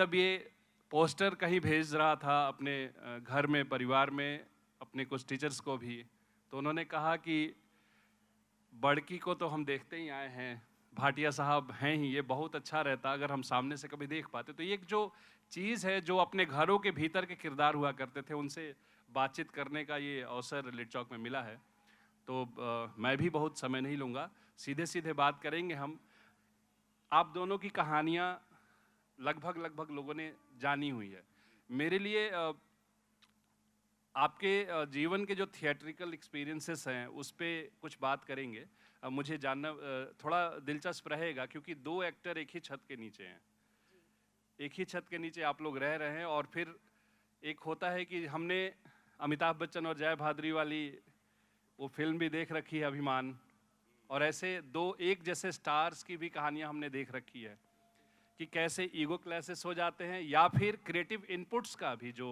जब ये पोस्टर कहीं भेज रहा था अपने घर में, परिवार में, अपने कुछ टीचर्स को भी, तो उन्होंने कहा कि बड़की को तो हम देखते ही आए हैं, भाटिया साहब हैं ही, ये बहुत अच्छा रहता अगर हम सामने से कभी देख पाते। तो ये एक जो चीज़ है, जो अपने घरों के भीतर के किरदार हुआ करते थे, उनसे बातचीत करने का ये अवसर लिट चौक में मिला है। तो मैं भी बहुत समय नहीं लूँगा, सीधे सीधे बात करेंगे हम। आप दोनों की कहानियाँ लगभग लोगों ने जानी हुई है। मेरे लिए आपके जीवन के जो थिएट्रिकल एक्सपीरियंसेस हैं उस पे कुछ बात करेंगे। मुझे जानना थोड़ा दिलचस्प रहेगा, क्योंकि दो एक्टर एक ही छत के नीचे हैं, एक ही छत के नीचे आप लोग रह रहे हैं। और फिर एक होता है कि हमने अमिताभ बच्चन और जया भादुरी वाली वो फिल्म भी देख रखी है, अभिमान, और ऐसे दो एक जैसे स्टार्स की भी कहानियां हमने देख रखी है कि कैसे ईगो क्लैशेस हो जाते हैं, या फिर क्रिएटिव इनपुट्स का भी जो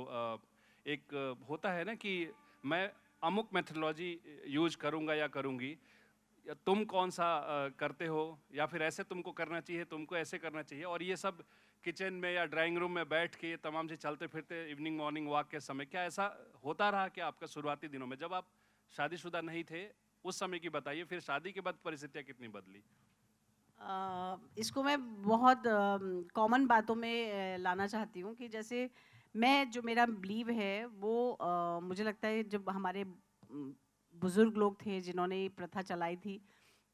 एक होता है ना कि मैं अमुक मेथोडोलॉजी यूज करूंगा या करूंगी, या तुम कौन सा करते हो, या फिर ऐसे तुमको करना चाहिए, तुमको ऐसे करना चाहिए। और ये सब किचन में या ड्राइंग रूम में बैठ के तमाम से चलते फिरते इवनिंग मॉर्निंग वॉक के समय, क्या ऐसा होता रहा क्या आपका शुरुआती दिनों में, जब आप शादीशुदा नहीं थे उस समय की बताइए, फिर शादी के बाद परिस्थितियाँ कितनी बदली? इसको मैं बहुत कॉमन बातों में लाना चाहती हूँ कि जैसे मैं जो मेरा बिलीव है वो मुझे लगता है जब हमारे बुजुर्ग लोग थे जिन्होंने ये प्रथा चलाई थी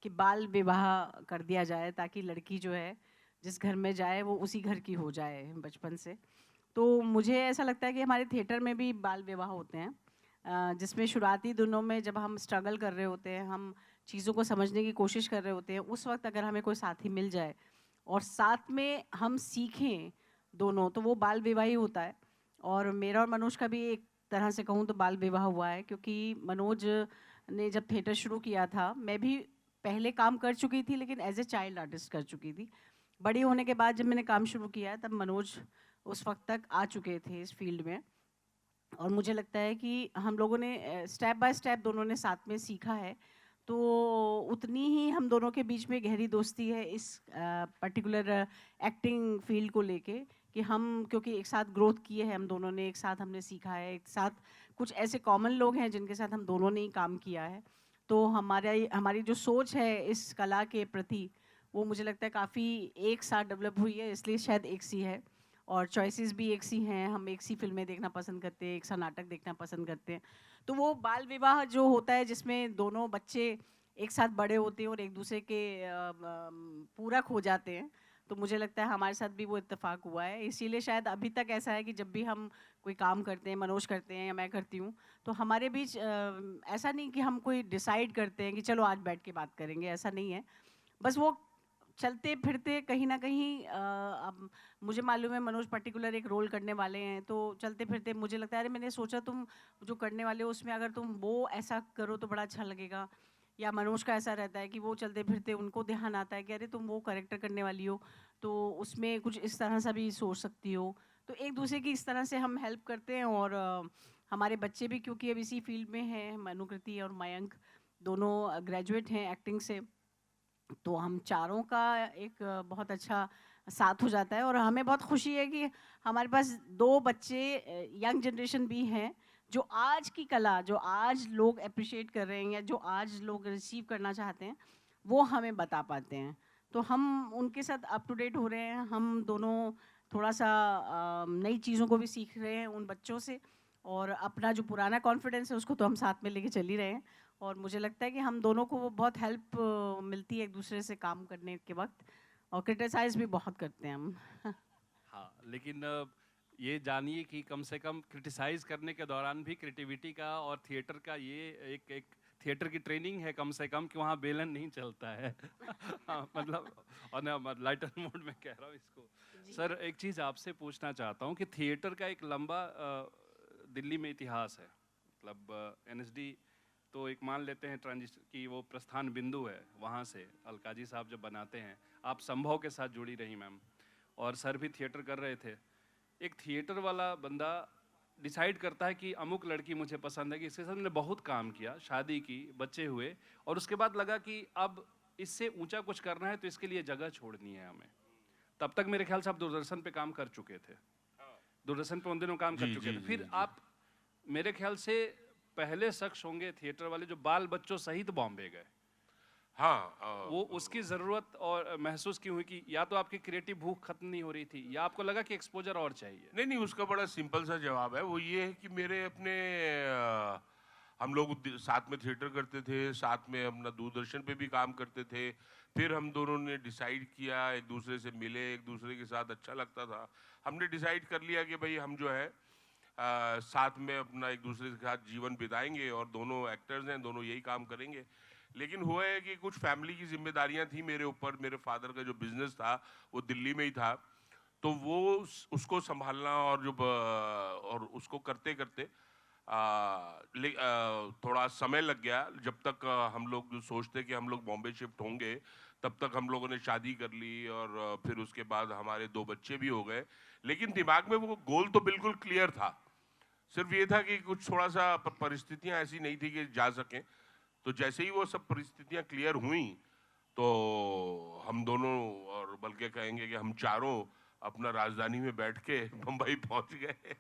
कि बाल विवाह कर दिया जाए ताकि लड़की जो है जिस घर में जाए वो उसी घर की हो जाए बचपन से। तो मुझे ऐसा लगता है कि हमारे थिएटर में भी बाल विवाह होते हैं, जिसमें शुरुआती दिनों में जब हम स्ट्रगल कर रहे होते हैं, हम चीज़ों को समझने की कोशिश कर रहे होते हैं, उस वक्त अगर हमें कोई साथी मिल जाए और साथ में हम सीखें दोनों, तो वो बाल विवाह ही होता है। और मेरा और मनोज का भी एक तरह से कहूँ तो बाल विवाह हुआ है, क्योंकि मनोज ने जब थिएटर शुरू किया था, मैं भी पहले काम कर चुकी थी लेकिन एज ए चाइल्ड आर्टिस्ट कर चुकी थी। बड़ी होने के बाद जब मैंने काम शुरू किया तब मनोज उस वक्त तक आ चुके थे इस फील्ड में। और मुझे लगता है कि हम लोगों ने स्टेप बाय स्टेप दोनों ने साथ में सीखा है, तो उतनी ही हम दोनों के बीच में गहरी दोस्ती है इस पर्टिकुलर एक्टिंग फील्ड को लेके कि हम क्योंकि एक साथ ग्रोथ किए हैं हम दोनों ने, एक साथ हमने सीखा है, एक साथ कुछ ऐसे कॉमन लोग हैं जिनके साथ हम दोनों ने ही काम किया है। तो हमारी जो सोच है इस कला के प्रति वो मुझे लगता है काफ़ी एक साथ डेवलप हुई है, इसलिए शायद एक सी है। और चॉइसेस भी एक सी हैं, हम एक सी फिल्में देखना पसंद करते हैं, एक सा नाटक देखना पसंद करते हैं। तो वो बाल विवाह जो होता है जिसमें दोनों बच्चे एक साथ बड़े होते हैं और एक दूसरे के पूरक हो जाते हैं, तो मुझे लगता है हमारे साथ भी वो इत्तेफाक हुआ है। इसीलिए शायद अभी तक ऐसा है कि जब भी हम कोई काम करते हैं, मनोज करते हैं या मैं करती हूँ, तो हमारे बीच ऐसा नहीं कि हम कोई डिसाइड करते हैं कि चलो आज बैठ के बात करेंगे, ऐसा नहीं है। बस वो चलते फिरते कहीं ना कहीं अब मुझे मालूम है मनोज पर्टिकुलर एक रोल करने वाले हैं, तो चलते फिरते मुझे लगता है अरे मैंने सोचा तुम जो करने वाले हो उसमें अगर तुम वो ऐसा करो तो बड़ा अच्छा लगेगा। या मनोज का ऐसा रहता है कि वो चलते फिरते उनको ध्यान आता है कि अरे तुम वो करेक्टर करने वाली हो तो उसमें कुछ इस तरह से भी सोच सकती हो। तो एक दूसरे की इस तरह से हम हेल्प करते हैं। और हमारे बच्चे भी क्योंकि अब इसी फील्ड में हैं, मनुकृति और मयंक दोनों ग्रेजुएट हैं एक्टिंग से, तो हम चारों का एक बहुत अच्छा साथ हो जाता है। और हमें बहुत खुशी है कि हमारे पास दो बच्चे यंग जनरेशन भी हैं जो आज की कला जो आज लोग अप्रिशिएट कर रहे हैं या जो आज लोग रिसीव करना चाहते हैं वो हमें बता पाते हैं। तो हम उनके साथ अप टू डेट हो रहे हैं, हम दोनों थोड़ा सा नई चीज़ों को भी सीख रहे हैं उन बच्चों से। और अपना जो पुराना कॉन्फिडेंस है उसको तो हम साथ में लेके चल ही रहे हैं। और मुझे लगता है कि हम दोनों को वो बहुत हेल्प मिलती है एक दूसरे से काम करने के वक्त। और क्रिटिसाइज भी बहुत करते हैं हम। हाँ, लेकिन ये जानिए कि कम से कम क्रिटिसाइज करने के दौरान भी क्रिएटिविटी का और थिएटर का ये एक एक थिएटर की ट्रेनिंग है कम से कम, कि वहाँ बेलन नहीं चलता है। हाँ, मतलब, और ना लाइटर मोड में कह रहा हूँ इसको। जी। सर, एक चीज़ आपसे पूछना चाहता हूँ कि थिएटर का एक लंबा दिल्ली में इतिहास है। मतलब एनएसडी तो एक मान लेते हैं ट्रांजिशन की वो प्रस्थान बिंदु है, वहाँ से अलकाजी साहब जब बनाते हैं, आप संभव के साथ जुड़ी रही मैम, और सर भी थिएटर कर रहे थे। एक थिएटर वाला बंदा डिसाइड करता है कि अमुक लड़की मुझे पसंद है, कि इसके साथ मैंने बहुत काम किया, शादी की, बच्चे हुए, और उसके बाद लगा कि अब इससे ऊंचा कुछ करना है तो इसके लिए जगह छोड़नी है हमें। तब तक मेरे ख्याल से आप दूरदर्शन पे काम कर चुके थे, दूरदर्शन पे उन दिनों काम कर जी, चुके जी, थे। जी, फिर जी। आप मेरे ख्याल से पहले शख्स होंगे थिएटर वाले जो बाल बच्चों सहित बॉम्बे गए। हाँ, वो उसकी ज़रूरत और महसूस क्यों हुई कि या तो आपकी क्रिएटिव भूख खत्म नहीं हो रही थी या आपको लगा कि एक्सपोजर और चाहिए? नहीं नहीं, उसका बड़ा सिंपल सा जवाब है। वो ये है कि मेरे अपने हम लोग साथ में थिएटर करते थे, साथ में अपना दूरदर्शन पे भी काम करते थे। फिर हम दोनों ने डिसाइड किया, एक दूसरे से मिले, एक दूसरे के साथ अच्छा लगता था। हमने डिसाइड कर लिया कि भाई हम जो है साथ में अपना एक दूसरे के साथ जीवन बिताएंगे और दोनों एक्टर्स हैं, दोनों यही काम करेंगे। लेकिन हुआ है कि कुछ फैमिली की जिम्मेदारियां थी मेरे ऊपर। मेरे फादर का जो बिजनेस था वो दिल्ली में ही था, तो वो उसको संभालना और और उसको करते करते थोड़ा समय लग गया। जब तक हम लोग जो सोचते कि हम लोग बॉम्बे शिफ्ट होंगे, तब तक हम लोगों ने शादी कर ली और फिर उसके बाद हमारे 2 बच्चे भी हो गए। लेकिन दिमाग में वो गोल तो बिल्कुल क्लियर था। सिर्फ ये था कि कुछ थोड़ा सा परिस्थितियां ऐसी नहीं थी कि जा सकें। तो जैसे ही वो सब परिस्थितियां क्लियर हुई, तो हम दोनों, और बल्कि कहेंगे कि हम चारों, अपना राजधानी में बैठ के बम्बई पहुंच गए।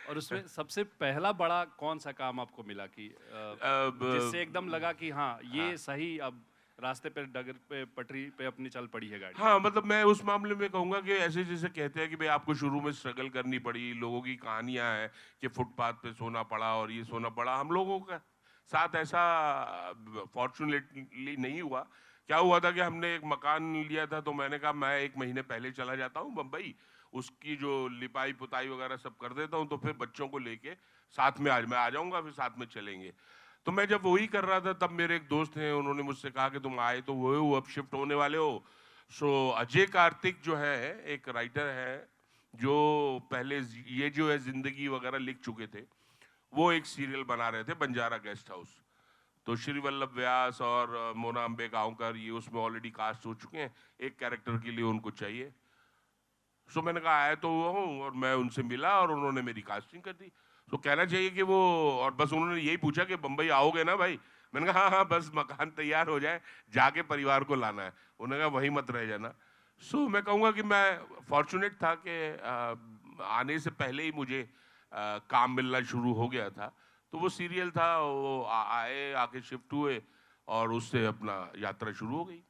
और उसमें सबसे पहला बड़ा कौन सा काम आपको मिला कि जिससे एकदम लगा कि हाँ ये हाँ, सही, अब रास्ते पे डगर पे पटरी पे अपनी चल पड़ी है गाड़ी? हाँ, मतलब मैं उस मामले में कहूँगा कि ऐसे जैसे कहते हैं कि भाई आपको शुरू में स्ट्रगल करनी पड़ी, लोगों की कहानियाँ हैं कि फुटपाथ पे सोना पड़ा और ये सोना पड़ा। हम लोगों का साथ ऐसा फॉर्चुनेटली नहीं हुआ। क्या हुआ था कि हमने एक मकान लिया था, तो मैंने कहा मैं 1 महीने पहले चला जाता हूँ बम्बई, उसकी जो लिपाई पुताई वगैरह सब कर देता हूँ, तो फिर बच्चों को लेके साथ में आज मैं आ जाऊँगा, फिर साथ में चलेंगे। तो मैं जब वही कर रहा था, तब मेरे एक दोस्त हैं, उन्होंने मुझसे कहा कि तुम आए तो वो हो, अब शिफ्ट होने वाले हो। सो अजय कार्तिक जो है, एक राइटर है जो पहले ये जो है जिंदगी वगैरह लिख चुके थे, वो एक सीरियल बना रहे थे, बंजारा गेस्ट हाउस। तो श्री वल्लभ व्यास और मोना अम्बे गांवकर ये उसमें ऑलरेडी कास्ट हो चुके हैं, एक कैरेक्टर के लिए उनको चाहिए। सो मैंने कहा आया तो हुआ हूँ, और मैं उनसे मिला और उन्होंने मेरी कास्टिंग कर दी। तो कहना चाहिए कि वो, और बस उन्होंने यही पूछा कि बम्बई आओगे ना भाई। मैंने कहा हाँ हाँ, बस मकान तैयार हो जाए, जाके परिवार को लाना है। उन्होंने कहा वहीं मत रह जाना। सो मैं कहूँगा कि मैं फॉर्चुनेट था कि आने से पहले ही मुझे काम मिलना शुरू हो गया था। तो वो सीरियल था, वो आए, आके शिफ्ट हुए और उससे अपना यात्रा शुरू हो गई।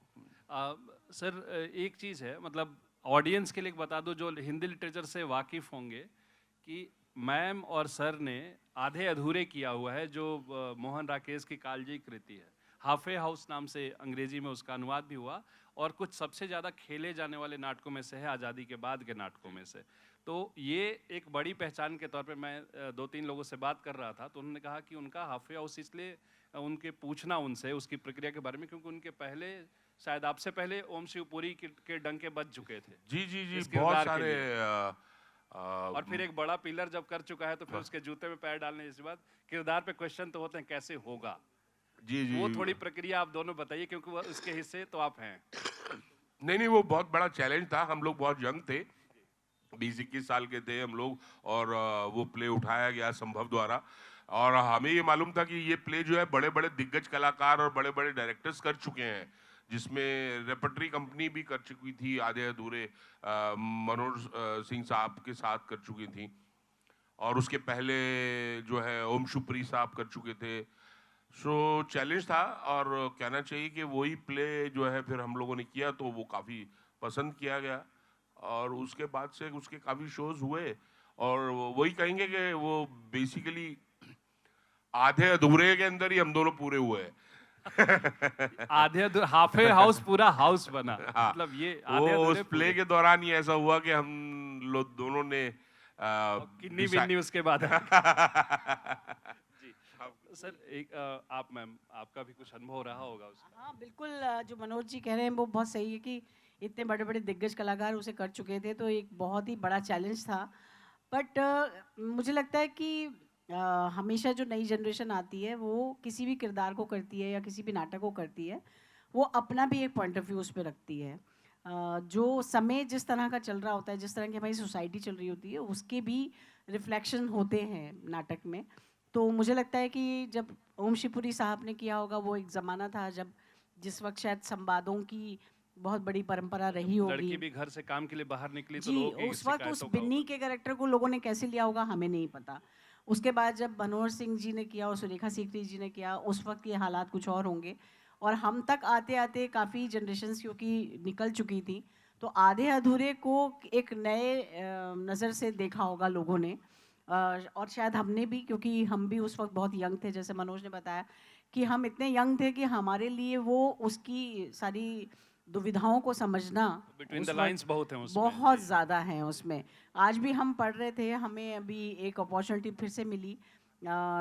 सर एक चीज़ है, मतलब ऑडियंस के लिए बता दो जो हिंदी लिटरेचर से वाकिफ़ होंगे कि मैम और सर ने आधे अधूरे किया हुआ है जो मोहन राकेश की कालजयी कृति है। हाफे हाउस नाम से अंग्रेजी में उसका अनुवाद भी हुआ और कुछ सबसे ज़्यादा खेले जाने वाले नाटकों में से है, आज़ादी के बाद के नाटकों में से। तो ये एक बड़ी पहचान के तौर पे मैं 2-3 लोगों से बात कर रहा था, तो उन्होंने कहा कि उनका हाफे हाउस इसलिए उनके पूछना उनसे उसकी प्रक्रिया के बारे में, क्योंकि उनके पहले शायद आपसे पहले ओम शिवपुरी के डंके बज चुके थे जी जी जी, इस बहुत किरदार के सारे लिए। आ, और फिर एक बड़ा पिलर जब कर चुका है तो फिर उसके जूते में पैर डालने के बाद किरदार पे क्वेश्चन तो होते हैं कैसे होगा। जी जी, वो थोड़ी प्रक्रिया आप दोनों बताइए, क्योंकि वो उसके हिस्से तो आप हैं। नहीं नहीं, वो बहुत बड़ा चैलेंज था। हम लोग बहुत यंग थे, 20-21 साल के थे हम लोग, और वो प्ले उठाया गया संभव द्वारा। और हमें ये मालूम था कि ये प्ले जो है बड़े बड़े दिग्गज कलाकार और बड़े बड़े डायरेक्टर्स कर चुके हैं, जिसमें रेपर्टरी कंपनी भी कर चुकी थी, आधे अधूरे मनोज सिंह साहब के साथ कर चुकी थी, और उसके पहले जो है ओम शुप्री साहब कर चुके थे। सो चैलेंज था, और कहना चाहिए कि वही प्ले जो है फिर हम लोगों ने किया, तो वो काफ़ी पसंद किया गया, और उसके बाद से उसके काफ़ी शोज हुए। और वही कहेंगे कि वो बेसिकली आधे अधूरे के अंदर ही हम दोनों पूरे हुए हैं। आधे अधूरे हाफे हाउस पूरा हाउस बना, हाँ, मतलब ये वो आधे उस अधूरे प्ले पूरे। के दौरान ही ऐसा हुआ कि हम लोग दोनों ने और किन्नी बिन्नी उसके बाद जी। सर एक आप मैम, आपका भी कुछ अनुभव रहा होगा उसका। हाँ बिल्कुल, जो मनोज जी कह रहे हैं वो बहुत सही है कि इतने बड़े बड़े दिग्गज कलाकार उसे कर चुके थे, तो एक बहुत ही बड़ा चैलेंज था। बट मुझे लगता है कि हमेशा जो नई जनरेशन आती है वो किसी भी किरदार को करती है या किसी भी नाटक को करती है, वो अपना भी एक पॉइंट ऑफ व्यू उस पर रखती है। जो समय जिस तरह का चल रहा होता है, जिस तरह की हमारी सोसाइटी चल रही होती है, उसके भी रिफ्लेक्शन होते हैं नाटक में। तो मुझे लगता है कि जब ओम शिवपुरी साहब ने किया होगा, वो एक ज़माना था जब जिस वक्त शायद संवादों की बहुत बड़ी परंपरा रही होगी। लड़की भी घर से काम के लिए बाहर निकली तो जी, लोगों की उस वक्त उस शिकायतों का बिन्नी होगा। के कैरेक्टर को लोगों ने कैसे लिया होगा हमें नहीं पता। उसके बाद जब मनोहर सिंह जी ने किया और सुरेखा सीकरी जी ने किया, उस वक्त के हालात कुछ और होंगे, और हम तक आते आते काफ़ी जनरेशन्स क्योंकि निकल चुकी थी, तो आधे अधूरे को एक नए नज़र से देखा होगा लोगों ने। और शायद हमने भी, क्योंकि हम भी उस वक्त बहुत यंग थे, जैसे मनोज ने बताया कि हम इतने यंग थे कि हमारे लिए वो उसकी सारी दुविधाओं को समझना बिटवीन द उस लाइंस वक्त बहुत हैं उसमें। बहुत जी। ज़्यादा हैं उसमें। आज भी हम पढ़ रहे थे, हमें अभी एक अपॉर्चुनिटी फिर से मिली,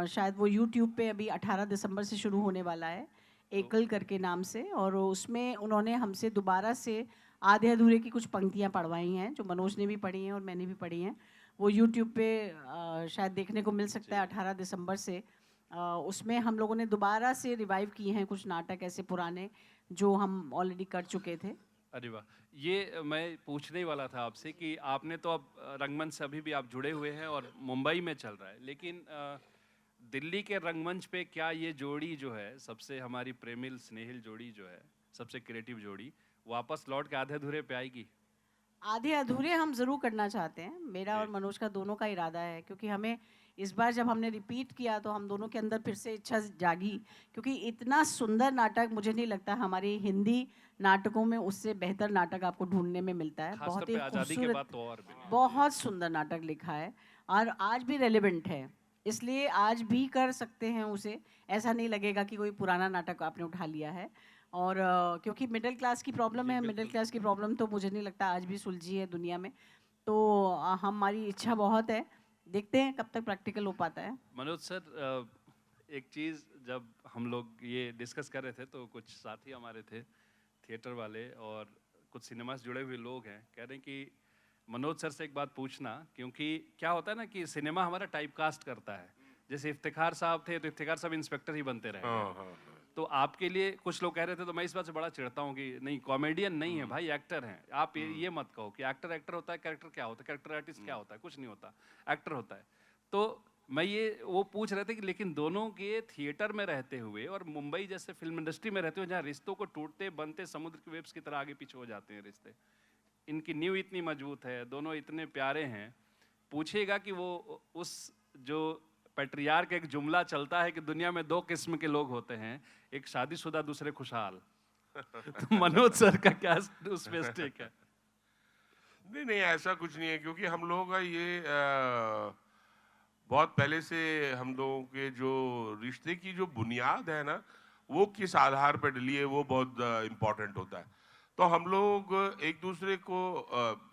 शायद वो यूट्यूब पे अभी 18 दिसंबर से शुरू होने वाला है, एकल करके नाम से, और उसमें उन्होंने हमसे दोबारा से आधे अधूरे की कुछ पंक्तियाँ पढ़वाई हैं जो मनोज ने भी पढ़ी हैं और मैंने भी पढ़ी हैं। वो यूट्यूब पे शायद देखने को मिल सकता है 18 दिसंबर से। उसमें हम लोगों ने दोबारा से रिवाइव किए हैं कुछ नाटक ऐसे पुराने जो हम ऑलरेडी कर चुके थे। अरे वाह! ये मैं पूछने ही वाला था आपसे कि आपने तो अब रंगमंच से अभी भी आप जुड़े हुए हैं और मुंबई में चल रहा है, लेकिन दिल्ली के रंगमंच पे क्या ये जोड़ी जो है, सबसे हमारी प्रेमिल स्नेहिल जोड़ी जो है, सबसे क्रिएटिव जोड़ी, वापस लौट के आधे अधूरे पे आएगी? आधे अधूरे हम ज़रूर करना चाहते हैं, मेरा और जी। मनोज का दोनों का इरादा है, क्योंकि हमें इस बार जब हमने रिपीट किया तो हम दोनों के अंदर फिर से इच्छा जागी, क्योंकि इतना सुंदर नाटक मुझे नहीं लगता हमारी हिंदी नाटकों में उससे बेहतर नाटक आपको ढूंढने में मिलता है। खासतौर बहुत ही पे आज़ादी के बाद खूबसूरत, तो और भी। जी। बहुत सुंदर नाटक लिखा है और आज भी रेलेवेंट है, इसलिए आज भी कर सकते हैं उसे। ऐसा नहीं लगेगा कि कोई पुराना नाटक आपने उठा लिया है। और क्योंकि मिडिल क्लास की प्रॉब्लम जी, है, मिडिल बिल्कुल। क्लास की प्रॉब्लम तो मुझे नहीं लगता आज भी सुलझी है दुनिया में। तो हमारी इच्छा बहुत है, देखते हैं कब तक प्रैक्टिकल हो पाता है। मनोज सर, एक चीज़ जब हम लोग ये डिस्कस कर रहे थे तो कुछ साथी हमारे थे थिएटर वाले और कुछ सिनेमा से जुड़े हुए लोग हैं, कह रहे हैं कि मनोज सर से एक बात पूछना, क्योंकि क्या होता है ना कि सिनेमा हमारा टाइप कास्ट करता है। जैसे इफ्तिखार साहब थे तो इफ्तिखार साहब इंस्पेक्टर ही बनते रह हाँ गए। हाँ हाँ। तो आपके लिए कुछ लोग कह रहे थे, तो मैं इस बात से बड़ा चिढ़ता हूँ कि नहीं, कॉमेडियन नहीं है भाई, एक्टर हैं आप। ये मत कहो कि एक्टर एक्टर होता है, कैरेक्टर क्या होता है, कैरेक्टर आर्टिस्ट क्या होता है, कुछ नहीं होता, एक्टर होता है। तो मैं ये वो पूछ रहे थे कि लेकिन दोनों के थिएटर में रहते हुए और मुंबई जैसे फिल्म इंडस्ट्री में रहते हुए जहाँ रिश्तों को टूटते बनते समुद्र के वेव्स की तरह आगे पीछे हो जाते हैं रिश्ते, इनकी नींव इतनी मजबूत है, दोनों इतने प्यारे हैं, पूछिएगा कि वो उस जो पैट्रियार्क एक जुमला चलता है कि दुनिया में दो किस्म के लोग होते हैं, एक शादीशुदा दूसरे खुशहाल। तो मनोज सर का क्या उस पे स्टेक है? नहीं नहीं, ऐसा कुछ नहीं है, क्योंकि हम लोगों का ये बहुत पहले से हम लोगों के जो रिश्ते की जो बुनियाद है ना, वो किस आधार पर डली है, वो बहुत इम्पोर्टेंट होता है। तो हम लोग एक दूसरे को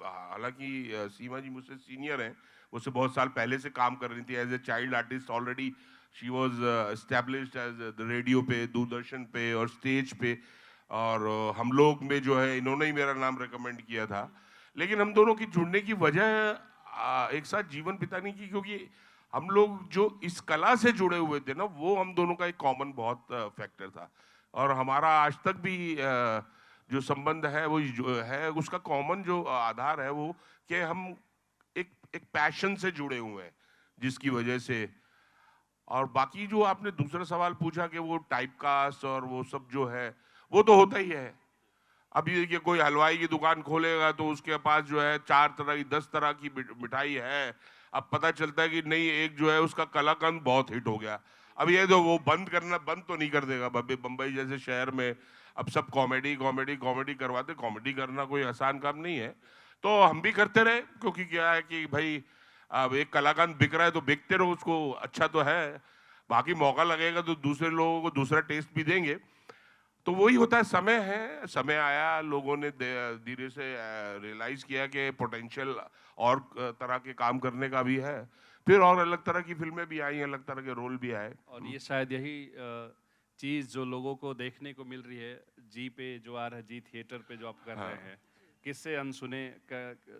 हालांकि सीमा जी मुझसे सीनियर हैं, मुझसे बहुत साल पहले से काम कर रही थी as a child artist. Already she was established as the radio पे, दूरदर्शन पे और स्टेज पे, और हम लोग में जो है इन्होंने ही मेरा नाम रिकमेंड किया था। लेकिन हम दोनों की जुड़ने की वजह एक साथ जीवन बिताने की, क्योंकि हम लोग जो इस कला से जुड़े हुए थे ना, वो हम दोनों का एक कॉमन बहुत फैक्टर था। और हमारा आज तक भी जो संबंध है वो जो है, उसका कॉमन जो आधार है वो कि हम एक पैशन से जुड़े हुए हैं, जिसकी वजह से। और बाकी जो आपने दूसरा सवाल पूछा कि वो टाइप कास्ट और वो सब जो है, वो तो होता ही है। अभी देखिए, कोई हलवाई की दुकान खोलेगा तो उसके पास जो है 4 तरह की 10 तरह की मिठाई है। अब पता चलता है कि नहीं, एक जो है उसका कलाकंद बहुत हिट हो गया। अब ये तो वो बंद तो नहीं कर देगा। बम्बई जैसे शहर में अब सब कॉमेडी कॉमेडी कॉमेडी करवाते। कॉमेडी करना कोई आसान काम नहीं है, तो हम भी करते रहे, क्योंकि क्या है कि भाई अब एक कलाकंद बिक रहा है तो बिकते रहो, उसको अच्छा तो है। बाकी मौका लगेगा तो दूसरे लोगों को दूसरा टेस्ट भी देंगे। तो वही होता है, समय है, समय आया, लोगों ने धीरे से रियलाइज किया कि पोटेंशियल और तरह के काम करने का भी है। फिर और अलग तरह की फिल्में भी आई, अलग तरह के रोल भी आए। और ये शायद यही चीज़ जो लोगों को देखने को मिल रही है, जी पे जो आ रहा है, जी थिएटर पे जो आप कर हाँ। रहे हैं, किससे अनसुने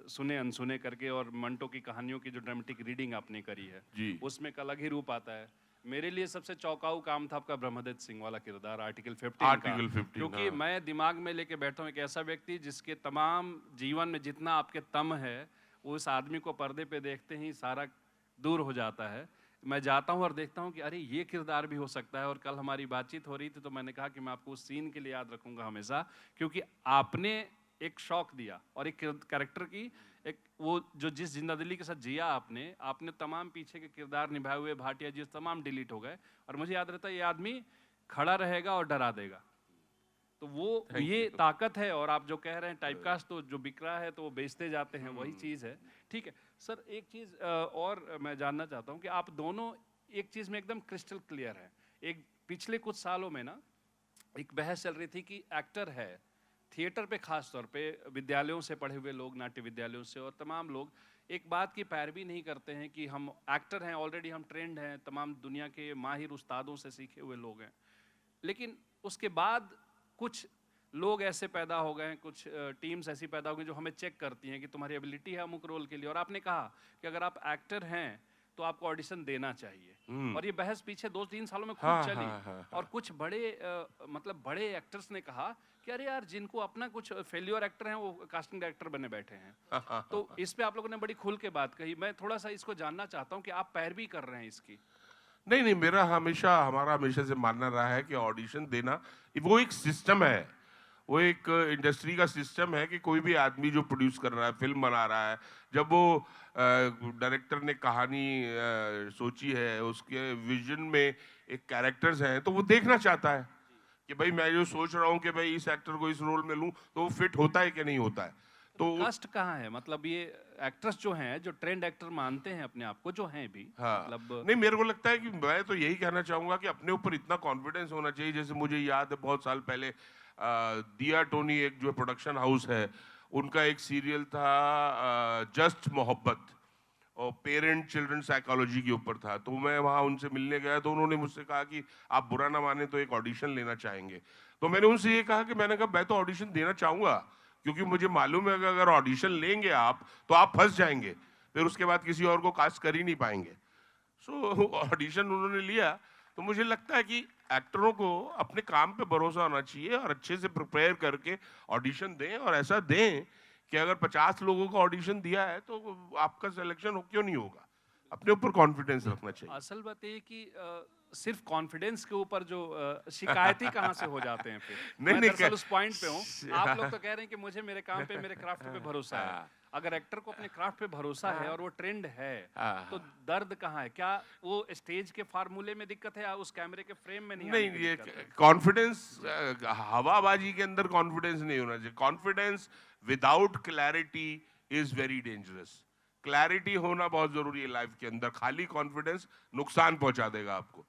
सुने अनसुने करके, और मंटो की कहानियों की जो ड्रामेटिक रीडिंग आपने करी है, जी। उसमें एक अलग ही रूप आता है। मेरे लिए सबसे चौंकाऊ काम था आपका ब्रह्मदत्त सिंह वाला किरदार आर्टिकल 15 का, आर्टिकल 15, क्योंकि हाँ। मैं दिमाग में लेके बैठा हूँ एक ऐसा व्यक्ति जिसके तमाम जीवन में जितना आपके तम है, वो उस आदमी को पर्दे पे देखते ही सारा दूर हो जाता है। तो मैं जाता हूँ और देखता हूँ कि अरे ये किरदार भी हो सकता है। और कल हमारी बातचीत हो रही थी तो मैंने कहा कि मैं आपको उस सीन के लिए याद रखूंगा हमेशा, क्योंकि आपने एक शौक दिया और एक कैरेक्टर की एक वो जो जिस जिंदादिली के साथ जिया आपने तमाम पीछे के किरदार निभाए हुए भाटिया जी तमाम डिलीट हो गए और मुझे याद रहता है ये आदमी खड़ा रहेगा और डरा देगा। तो वो ये ताकत है। और आप जो कह रहे हैं टाइपकास्ट तो जो बिक रहा है तो वो बेचते जाते हैं, वही चीज़ है। ठीक है सर, एक चीज़ और मैं जानना चाहता हूँ कि आप दोनों एक चीज़ में एकदम क्रिस्टल क्लियर है। एक पिछले कुछ सालों में ना एक बहस चल रही थी कि एक्टर है थिएटर पे, खास तौर पे विद्यालयों से पढ़े हुए लोग, नाट्य विद्यालयों से और तमाम लोग एक बात की पैरवी नहीं करते हैं कि हम एक्टर हैं, ऑलरेडी हम ट्रेंड हैं, तमाम दुनिया के माहिर उस्तादों से सीखे हुए लोग हैं। लेकिन उसके बाद कुछ लोग ऐसे पैदा हो गए हैं, कुछ टीम्स ऐसी पैदा हो गई जो हमें चेक करती हैं कि तुम्हारी एबिलिटी है अमुक रोल के लिए। और आपने कहा कि अगर आप एक्टर हैं तो आपको ऑडिशन देना चाहिए। और ये बहस पीछे 2-3 सालों में खूब चली। और कुछ बड़े मतलब बड़े एक्टर्स ने कहा कि अरे यार जिनको अपना कुछ फेल्योर एक्टर हैं वो कास्टिंग डायरेक्टर बने बैठे हैं। तो इस पे आप लोगों ने बड़ी खुल के बात कही। मैं थोड़ा सा इसको जानना चाहता हूँ कि आप पैरवी कर रहे हैं इसकी। नहीं, हमारा हमेशा से मानना रहा है कि ऑडिशन देना वो एक सिस्टम है, वो एक इंडस्ट्री का सिस्टम है कि कोई भी आदमी जो प्रोड्यूस कर रहा है, फिल्म बना रहा है, जब वो डायरेक्टर ने कहानी सोची है, उसके विजन में एक कैरेक्टर्स हैं, तो वो देखना चाहता है कि भाई मैं जो सोच रहा हूँ कि भाई इस एक्टर को इस रोल में लूँ तो वो फिट होता है कि नहीं होता है। तो कास्ट कहाँ है? मतलब ये एक्टर्स जो हैं, जो ट्रेंड एक्टर मानते हैं अपने आप को, जो हैं भी, हाँ, मतलब नहीं मेरे को लगता है कि मैं तो यही कहना चाहूंगा कि अपने ऊपर इतना कॉन्फिडेंस होना चाहिए। जैसे मुझे याद है बहुत साल पहले दिया टोनी एक जो प्रोडक्शन हाउस है, उनका एक सीरियल था जस्ट मोहब्बत, और पेरेंट चिल्ड्रन साइकोलॉजी के ऊपर था। तो मैं वहाँ उनसे मिलने गया तो उन्होंने मुझसे कहा कि आप बुरा ना माने तो एक ऑडिशन लेना चाहेंगे। तो मैंने उनसे ये कहा कि मैंने कहा मैं तो ऑडिशन देना चाहूँगा, क्योंकि मुझे मालूम है कि अगर ऑडिशन लेंगे आप तो आप फंस जाएंगे, फिर उसके बाद किसी और को कास्ट कर ही नहीं पाएंगे। सो ऑडिशन उन्होंने लिया। तो मुझे लगता है कि एक्टरों को अपने काम पे भरोसा होना चाहिए और अच्छे से प्रिपेयर करके ऑडिशन दें, और ऐसा दें कि अगर 50 लोगों का ऑडिशन दिया है तो आपका सिलेक्शन क्यों नहीं होगा। अपने ऊपर कॉन्फिडेंस रखना चाहिए। असल बात ये कि सिर्फ कॉन्फिडेंस के ऊपर जो शिकायती कहाँ से हो जाते हैं फिर। मैं दरअसल उस पॉइंट पे हूँ। आप लोग तो कह रहे हैं कि मुझे मेरे काम पे, मेरे क्राफ्ट पे भरोसा है। अगर एक्टर को अपने क्राफ्ट पे भरोसा है और वो ट्रेंड है तो दर्द कहाँ है? क्या वो स्टेज के फार्मूले में दिक्कत है या उस कैमरे के फ्रेम में नहीं आने की ये दिक्कत है? कॉन्फिडेंस, हवाबाजी के अंदर कॉन्फिडेंस नहीं होना चाहिए। Confidence without clarity is very dangerous. Clarity होना बहुत जरूरी है लाइफ के अंदर। खाली कॉन्फिडेंस नुकसान पहुंचा देगा आपको।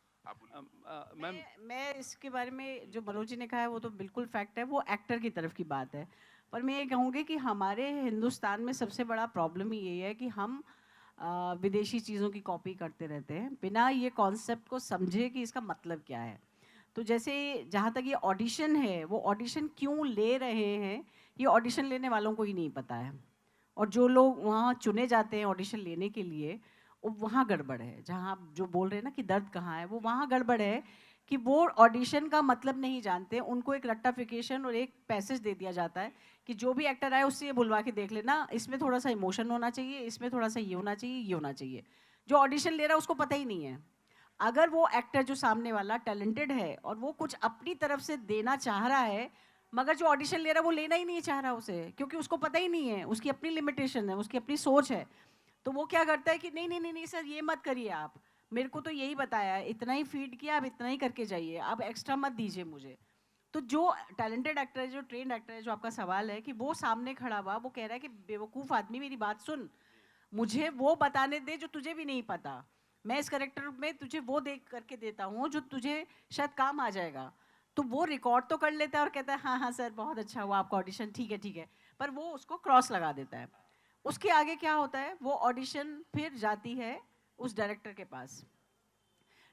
मैं इसके बारे में जो मनोज जी ने कहा है वो तो बिल्कुल फैक्ट है, वो एक्टर की तरफ की बात है। पर मैं ये कहूँगी कि हमारे हिंदुस्तान में सबसे बड़ा प्रॉब्लम ही यही है कि हम विदेशी चीज़ों की कॉपी करते रहते हैं बिना ये कॉन्सेप्ट को समझे कि इसका मतलब क्या है। तो जैसे जहाँ तक ये ऑडिशन है, वो ऑडिशन क्यों ले रहे हैं ये ऑडिशन लेने वालों को ही नहीं पता है। और जो लोग वहाँ चुने जाते हैं ऑडिशन लेने के लिए, वहाँ गड़बड़ है। जहाँ आप जो बोल रहे हैं ना कि दर्द कहाँ है, वो वहाँ गड़बड़ है कि वो ऑडिशन का मतलब नहीं जानते। उनको एक रट्टाफिकेशन और एक पैसेज दे दिया जाता है कि जो भी एक्टर आए उससे ये बुलवा के देख लेना, इसमें थोड़ा सा इमोशन होना चाहिए, इसमें थोड़ा सा ये होना चाहिए, ये होना चाहिए। जो ऑडिशन ले रहा है उसको पता ही नहीं है। अगर वो एक्टर जो सामने वाला टैलेंटेड है और वो कुछ अपनी तरफ से देना चाह रहा है, मगर जो ऑडिशन ले रहा है वो लेना ही नहीं चाह रहा उसे, क्योंकि उसको पता ही नहीं है, उसकी अपनी लिमिटेशन है, उसकी अपनी सोच है। तो वो क्या करता है कि नहीं नहीं नहीं नहीं सर ये मत करिए, आप मेरे को तो यही बताया है, इतना ही फीड किया, आप इतना ही करके जाइए, आप एक्स्ट्रा मत दीजिए मुझे। तो जो टैलेंटेड एक्टर है, जो ट्रेंड एक्टर है, जो आपका सवाल है कि वो सामने खड़ा हुआ, वो कह रहा है कि बेवकूफ़ आदमी मेरी बात सुन, मुझे वो बताने दे जो तुझे भी नहीं पता। मैं इस करेक्टर में तुझे वो देख करके देता हूँ जो तुझे शायद काम आ जाएगा। तो वो रिकॉर्ड तो कर लेता है और कहता है हाँ हाँ सर बहुत अच्छा हुआ आपका ऑडिशन, ठीक है ठीक है, पर वो उसको क्रॉस लगा देता है। उसके आगे क्या होता है, वो ऑडिशन फिर जाती है उस डायरेक्टर के पास।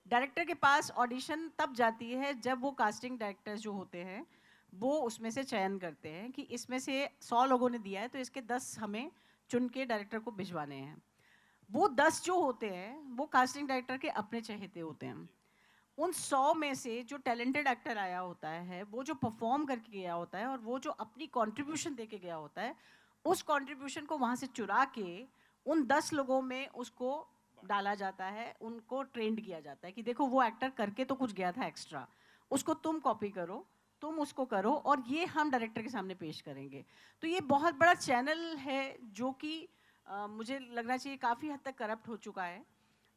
डायरेक्टर के पास ऑडिशन तब जाती है जब वो कास्टिंग डायरेक्टर्स जो होते हैं वो उसमें से चयन करते हैं कि इसमें से 100 लोगों ने दिया है तो इसके 10 हमें चुन के डायरेक्टर को भिजवाने हैं। वो 10 जो होते हैं वो कास्टिंग डायरेक्टर के अपने चहेते होते हैं। उन 100 में से जो टैलेंटेड एक्टर आया होता है, वो जो परफॉर्म करके गया होता है और वो जो अपनी कंट्रीब्यूशन देके गया होता है, उस कंट्रीब्यूशन को वहाँ से चुरा के उन 10 लोगों में उसको डाला जाता है, उनको ट्रेंड किया जाता है कि देखो वो एक्टर करके तो कुछ गया था एक्स्ट्रा, उसको तुम कॉपी करो, तुम उसको करो और ये हम डायरेक्टर के सामने पेश करेंगे। तो ये बहुत बड़ा चैनल है जो कि मुझे लगना चाहिए काफ़ी हद तक करप्ट हो चुका है,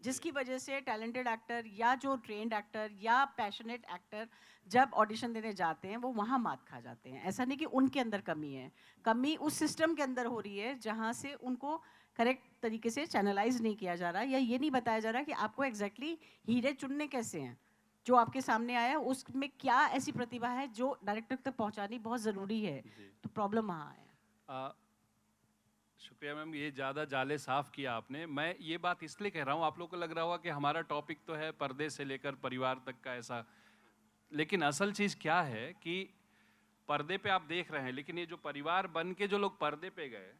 जिसकी वजह से टैलेंटेड एक्टर या जो ट्रेंड एक्टर या पैशनेट एक्टर जब ऑडिशन देने जाते हैं वो वहाँ मात खा जाते हैं। ऐसा नहीं कि उनके अंदर कमी है, कमी उस सिस्टम के अंदर हो रही है जहाँ से उनको करेक्ट तरीके से चैनलाइज नहीं किया जा रहा, या ये नहीं बताया जा रहा कि आपको एग्जैक्टली हीरे चुनने कैसे हैं। जो आपके सामने आया उसमें क्या ऐसी प्रतिभा है जो डायरेक्टर तक पहुंचानी बहुत ज़रूरी है, तो प्रॉब्लम वहाँ है। शुक्रिया मैम, ये ज़्यादा जाले साफ किया आपने। मैं ये बात इसलिए कह रहा हूँ, आप लोग को लग रहा होगा कि हमारा टॉपिक तो है पर्दे से लेकर परिवार तक का ऐसा, लेकिन असल चीज़ क्या है कि पर्दे पे आप देख रहे हैं, लेकिन ये जो परिवार बन के जो लोग पर्दे पे गए